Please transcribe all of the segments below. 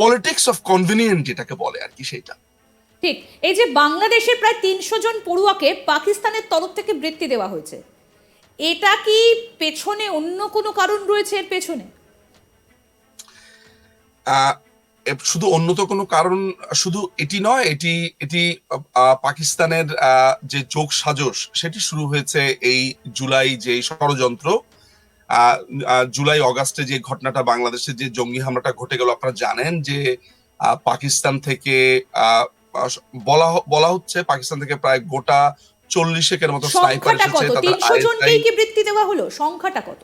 Politics of convenient যেটাকে বলে আর কি সেটা। ঠিক। এই যে বাংলাদেশের প্রায় ৩০০ জন পড়ুয়াকে পাকিস্তানের তরফ থেকে বৃত্তি দেওয়া হয়েছে, এটা কি পেছনে অন্য কোনো কারণ রয়েছে এর পেছনে? শুধু অন্য তো কোনো কারণ শুধু এটি নয়, এটি এটি পাকিস্তানের যে যোগ সাজস সেটি শুরু হয়েছে এই জুলাই যে ষড়যন্ত্র, জুলাই অগাস্টে যে ঘটনাটা বাংলাদেশে যে জঙ্গি হামলাটা ঘটে গেল, আপনারা জানেন যে পাকিস্তান থেকে বলা হচ্ছে পাকিস্তান থেকে প্রায় গোটা 40-এর মতো স্নাইপার এসেছে। তাদের ৩০০ জনকেই কি বৃত্তি দেওয়া হলো? সংখ্যাটা কত?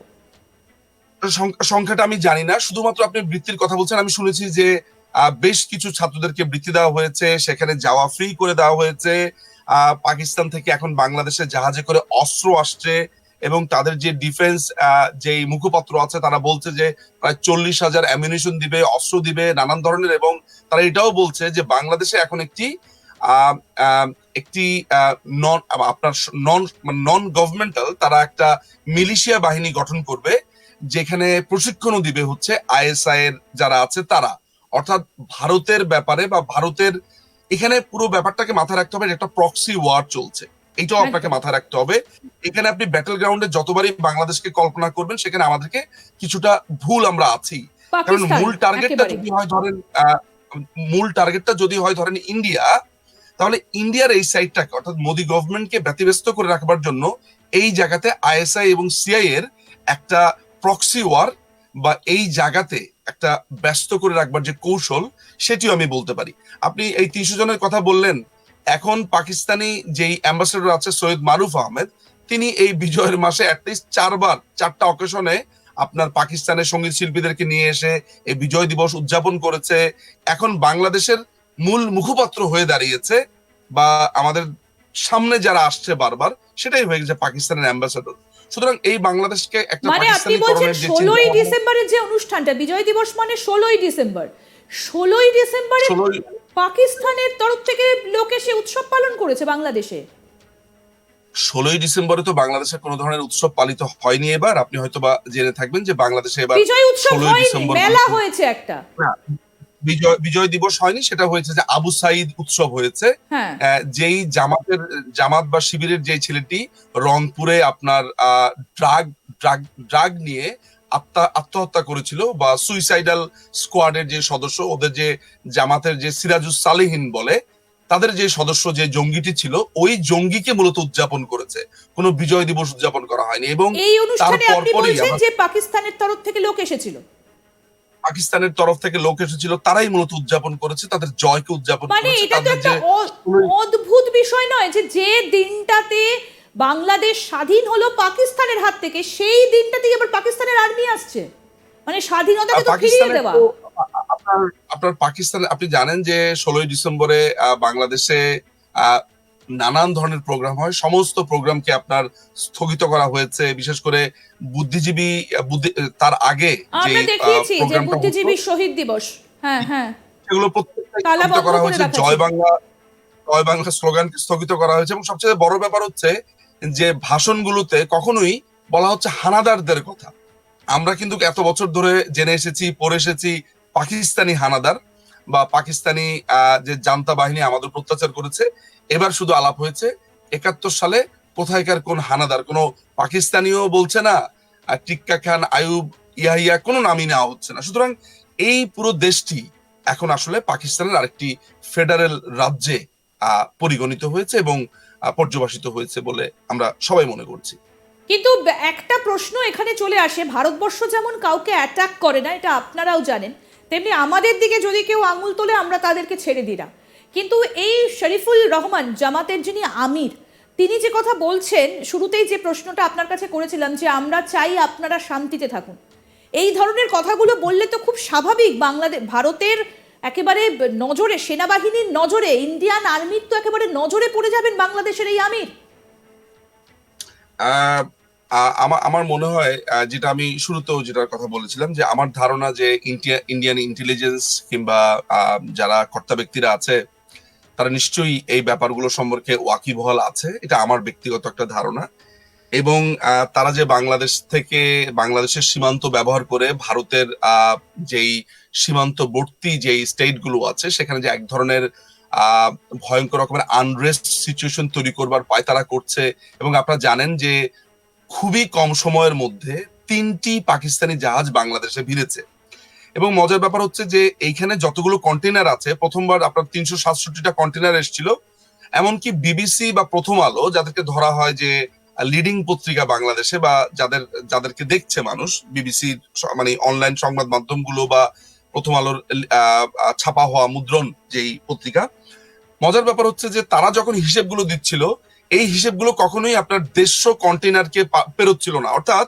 সংখ্যাটা আমি জানি না, শুধুমাত্র আপনি বৃত্তির কথা বলছেন। আমি শুনেছি যে বেশ কিছু ছাত্রদেরকে বৃত্তি দেওয়া হয়েছে, সেখানে যাওয়া ফ্রি করে দেওয়া হয়েছে। পাকিস্তান থেকে এখন বাংলাদেশে জাহাজে করে অস্ত্র আসছে, এবং তাদের যে ডিফেন্স যে মুখপাত্র আছে তারা বলছে যে প্রায় 40,000 অ্যামিউনিশন দিবে, অস্ত্র দিবে নানান ধরনের। এবং তারা এটাও বলছে যে বাংলাদেশে এখন একটি একটি আপনার নন গভর্নমেন্টাল তারা একটা মিলিশিয়া বাহিনী গঠন করবে, যেখানে প্রশিক্ষণও দিবে হচ্ছে আইএসআই এর যারা আছে তারা। অর্থাৎ ভারতের ব্যাপারে বা ভারতের এখানে পুরো ব্যাপারটাকে মাথায় রাখতে হবে, একটা প্রক্সি ওয়ার চলছে, এটাও আপনাকে মাথায় রাখতে হবে। এখানে আপনি ব্যাটল গ্রাউন্ডে যতবারই বাংলাদেশকে কল্পনা করবেন, সেখানে আমাদেরকে কিছুটা ভুল আমরা আছি। কারণ মূল টার্গেটটা যদি হয় ধরেন ইন্ডিয়া, তাহলে ইন্ডিয়ার এই সাইডটাকে অর্থাৎ মোদি গভর্নমেন্টকে ব্যতিব্যস্ত করে রাখবার জন্য এই জায়গাতে আইএসআই এবং সিআই এর একটা প্রক্সি ওয়ার বা এই জায়গাতে একটা ব্যস্ত করে রাখবার যে কৌশল, সেটিও আমি বলতে পারি। আপনি এই ৩০০ জনের কথা বললেন, এখন পাকিস্তানি যেই অ্যাম্বাসেডর আছে সৈয়দ মারুফ আহমেদ, তিনি এই বিজয়ের মাসে অ্যাটলিস্ট 4টা অকেশনে আপনার পাকিস্তানের সঙ্গীত শিল্পীদেরকে নিয়ে এসে এই বিজয় দিবস উদযাপন করেছে। এখন বাংলাদেশের মূল মুখপাত্র হয়ে দাঁড়িয়েছে, বা আমাদের সামনে যারা আসছে বারবার, সেটাই হয়ে গেছে পাকিস্তানের অ্যাম্বাসেডর। সুতরাং এই বাংলাদেশকে একটা মানে আপনি বলছেন 16ই ডিসেম্বরের যে অনুষ্ঠানটা, বিজয় দিবস মানে 16ই ডিসেম্বর, 16ই ডিসেম্বরে পাকিস্তানের তরফ থেকে লোক এসে উৎসব পালন করেছে বাংলাদেশে। 16ই ডিসেম্বরে তো বাংলাদেশে কোনো ধরনের উৎসব পালিত হয়নি। এবার আপনি হয়তো বা জেনে থাকবেন যে বাংলাদেশে এবার বিজয় উৎসব হয়নি, মেলা হয়েছে একটা। বিজয় দিবস হয়নি, সেটা হয়েছে যে আবু সাইদ উৎসব হয়েছে। যেই জামাত বা শিবিরের যে ছেলেটি রংপুরে আপনার ড্রাগ নিয়ে আত্মহত্যা করেছিল, বা সুইসাইডাল স্কোয়াডের যে সদস্য, ওদের যে জামাতের যে সিরাজুস সালেহিন বলে, তাদের যে সদস্য যে জঙ্গিটি ছিল, ওই জঙ্গিকে মূলত উদযাপন করেছে, কোনো বিজয় দিবস উদযাপন করা হয়নি। এবং এই অনুষ্ঠানে আপনি বলছেন যে পাকিস্তানের তরফ থেকে লোক এসেছিল, পাকিস্তানের তরফ থেকে লোক এসেছিল, তারাই মূলত উদযাপন করেছে, তাদের জয়কে উদযাপন করেছে। মানে এটা তো একটা অদ্ভুত বিষয় নয় যে যে দিনটাতে বাংলাদেশ স্বাধীন হলো পাকিস্তানের হাত থেকে, সেই দিনটাতেই আবার পাকিস্তানের আর্মি আসছে, মানে স্বাধীনতাকে তো ফিরিয়ে দেওয়া। আপনার পাকিস্তানে আপনি জানেন যে 16ই ডিসেম্বরে বাংলাদেশে নানান ধরনের প্রোগ্রাম হয়, সমস্ত প্রোগ্রামকে আপনার স্থগিত করা হয়েছে। বিশেষ করে বুদ্ধিজীবী তার আগে আমরা দেখিয়েছি যে বুদ্ধিজীবী শহীদ দিবস, সেগুলো প্রত্যেকটা স্থগিত করা হয়েছে। জয় বাংলা স্লোগানকে স্থগিত করা হয়েছে। এবং সবচেয়ে বড় ব্যাপার হচ্ছে যে ভাষণগুলোতে কখনোই বলা হচ্ছে হানাদারদের কথা। আমরা কিন্তু এত বছর ধরে জেনে এসেছি, পড়ে এসেছি পাকিস্তানি হানাদার বা পাকিস্তানি যে জান্তা বাহিনী আমাদের অত্যাচার করেছে। এবার শুধু আলাপ হয়েছে 71 সালে কোথায়কার কোন হানাদার, কোনো পাকিস্তানিও বলছে না, টিক্কা খান, আয়ুব, ইয়াহিয়া, কোনো নামই নেওয়া হচ্ছে না। সুতরাং এই পুরো দেশটি এখন আসলে পাকিস্তানের আরেকটি ফেডারেল রাজ্যে পরিগণিত হয়েছে এবং পর্যবেসিত হয়েছে বলে আমরা সবাই মনে করছি। কিন্তু একটা প্রশ্ন এখানে চলে আসে, ভারতবর্ষ যেমন কাউকে অ্যাটাক করে না, এটা আপনারাও জানেন, তেমনি আমাদের দিকে যদি কেউ আঙুল তোলে আমরা তাদেরকে ছেড়ে দিই না। কিন্তু এই শরীফুল রহমান, জামাতের যিনি আমির, তিনি যে কথা বলছেন, শুরুতেই যে প্রশ্নটা আপনার কাছে করেছিলাম যে আমরা চাই আপনারা শান্তিতে থাকুন, এই ধরনের কথাগুলো বললে তো খুব স্বাভাবিক বাংলাদেশ ভারতের একেবারে নজরে, সেনাবাহিনীর নজরে, ইন্ডিয়ান আর্মির তো একেবারে নজরে পড়ে যাবেন বাংলাদেশের এই আমির। আমার মনে হয়, যেটা আমি শুরুতেও যেটার কথা বলেছিলাম, যে আমার ধারণা যে ইন্ডিয়ান ইন্টেলিজেন্স কিংবা যারা কর্তা ব্যক্তিরা আছে, তারা নিশ্চয়ই এই ব্যাপারগুলো সম্পর্কে ওয়াকিবহাল আছে, এটা আমার ব্যক্তিগত একটা ধারণা। এবং তারা যে বাংলাদেশের সীমান্ত ব্যবহার করে ভারতের যেই সীমান্তবর্তী যে স্টেট গুলো আছে সেখানে যে এক ধরনের আহ ভয়ঙ্কর রকমের আনরেস্ট সিচুয়েশন তৈরি করবার পায়তারা করছে। এবং আপনারা জানেন যে খুবই কম সময়ের মধ্যে 3টি পাকিস্তানি জাহাজ বাংলাদেশে ভিড়েছে। এবং মজার ব্যাপার হচ্ছে যে এইখানে যতগুলো কন্টেনার আছে, প্রথমবার আপনার 367টা কন্টেনার এসেছিল। এমনকি বিবিসি বা প্রথম আলো, যাদেরকে ধরা হয় যে লিডিং পত্রিকা বাংলাদেশে, বা যাদেরকে দেখছে মানুষ, বিবিসি মানে অনলাইন সংবাদ মাধ্যমগুলো বা প্রথম আলোর ছাপা হওয়া মুদ্রণ যেই পত্রিকা, মজার ব্যাপার হচ্ছে যে তারা যখন হিসেবগুলো দিচ্ছিল, এই হিসেবগুলো কখনোই আপনার 150 কন্টেনারকে পেরোচ্ছিল না। অর্থাৎ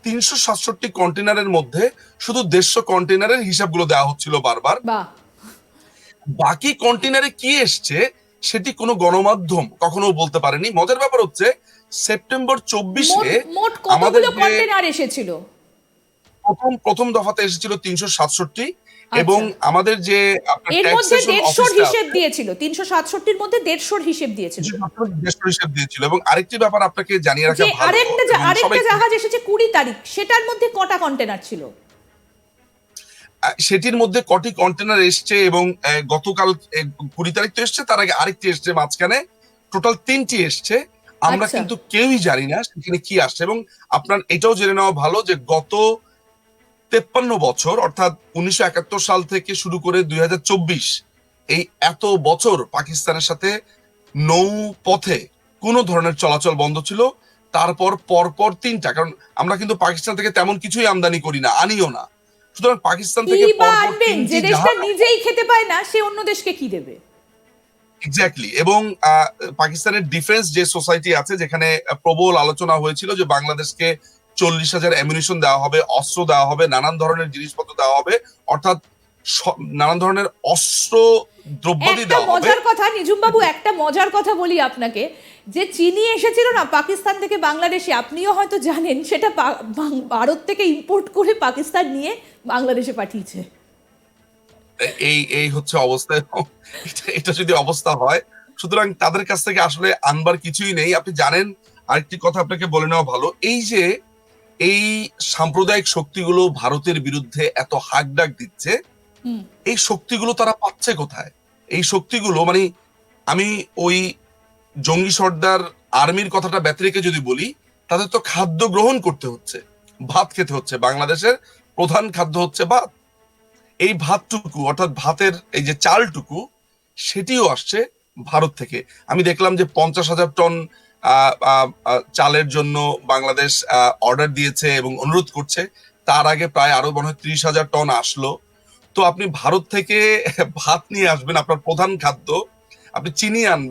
367 কন্টেনারের মধ্যে শুধু 150 কন্টেনারের হিসাবগুলো দেওয়া হচ্ছিল বারবার। বাহ, বাকি কন্টেনারে কি এসছে সেটি কোনো গণমাধ্যম কখনো বলতে পারেনি। মজার ব্যাপার হচ্ছে সেপ্টেম্বর 24-এ মোট আমাদের কতগুলো যে কন্টেনার এসেছিল? প্রথম দফাতে এসেছিল 367, এবং আমাদের যে আপনার এর ট্যাক্স মধ্যে সেশন 150 অফিসটা হিসেব দিয়েছিল, 367-র মধ্যে 150 হিসেব দিয়েছিল। হিসাব দিয়েছিল। এবং আরেকটি ব্যাপার আপনাকে জানিয়ে যে রাখা ভালো, আরেকটা এবং আরেকটা সবাই জাহাজ এসেছে 20 তারিখ, সেটার মধ্যে কটা কন্টেনার ছিল? সেটির মধ্যে কটি কন্টেনার এসছে, এবং গতকাল 20 তারিখ তো এসছে, তার আগে আরেকটি এসছে মাঝখানে, টোটাল 3টি এসছে। আমরা আচ্ছা, কিন্তু কেউই জানি না সেখানে কি আসছে। এবং আপনার এটাও জেনে নেওয়া ভালো যে গত 53 বছর, অর্থাৎ 1971 সাল থেকে শুরু করে 2024, এই এত বছর পাকিস্তানের সাথে নৌপথে কোনো ধরনের চলাচল বন্ধ ছিল। তারপর পরপর 3টা, কারণ আমরা কিন্তু পাকিস্তান থেকে তেমন কিছুই আমদানি করি না, আনিও না। সুতরাং পাকিস্তান কি থেকে বা পরপর আনবেন? 3টি যে দেশটা জাহাজ, নিজেই খেতে পায় না, সে অন্য দেশকে কি দেবে? এক্স্যাক্টলি। এবং পাকিস্তানের ডিফেন্স যে সোসাইটি আছে, যেখানে প্রবল আলোচনা হয়েছিল যে বাংলাদেশকে 40,000 অ্যামিউনিশন দেওয়া হবে, অস্ত্র দেওয়া হবে, নানান ধরনের জিনিসপত্র দেওয়া হবে, অর্থাৎ নানান ধরনের অস্ত্র দ্রব্যাদি একটা দেওয়া হবে। মজার কথা, নিঝুম বাবু, একটা মজার কথা বলি আপনাকে, যে চিনি এসেছিল না পাকিস্তান থেকে বাংলাদেশে, আপনিও হয়তো জানেন, সেটা ভারত থেকে ইম্পোর্ট করে পাকিস্তান নিয়ে বাংলাদেশে পাঠিয়েছে। এই এই হচ্ছে অবস্থা। এটা যদি অবস্থা হয়, সুতরাং তাদের কাছ থেকে আসলে আনবার কিছুই নেই। আপনি জানেন, আরেকটি কথা আপনাকে বলে নেওয়া ভালো, এই যে এই সাম্প্রদায়িক শক্তিগুলো ভারতের বিরুদ্ধে এত হাকডাক দিচ্ছে, হুম। এই শক্তিগুলো তারা পাচ্ছে কোথায়? এই শক্তিগুলো মানে, আমি ওই জঙ্গি সর্দার আর্মির কথাটা ব্যতিরেকে রেখে যদি বলি, তাদের তো খাদ্য গ্রহণ করতে হচ্ছে, ভাত খেতে হচ্ছে। বাংলাদেশের প্রধান খাদ্য হচ্ছে ভাত। এই ভাতটুকু, অর্থাৎ ভাতের এই যে চালটুকু, সেটিও আসছে ভারত থেকে। আমি দেখলাম যে 50,000 টন চালের জন্য বাংলাদেশ অর্ডার দিয়েছে এবং অনুরোধ করছে। তার আগে প্রায় আরো মনে হয় 30,000 টন আসলো। তো আপনি ভারত থেকে ভাত নিয়ে আসবেন, আপনার প্রধান খাদ্য, আপনি চিনি আনবেন,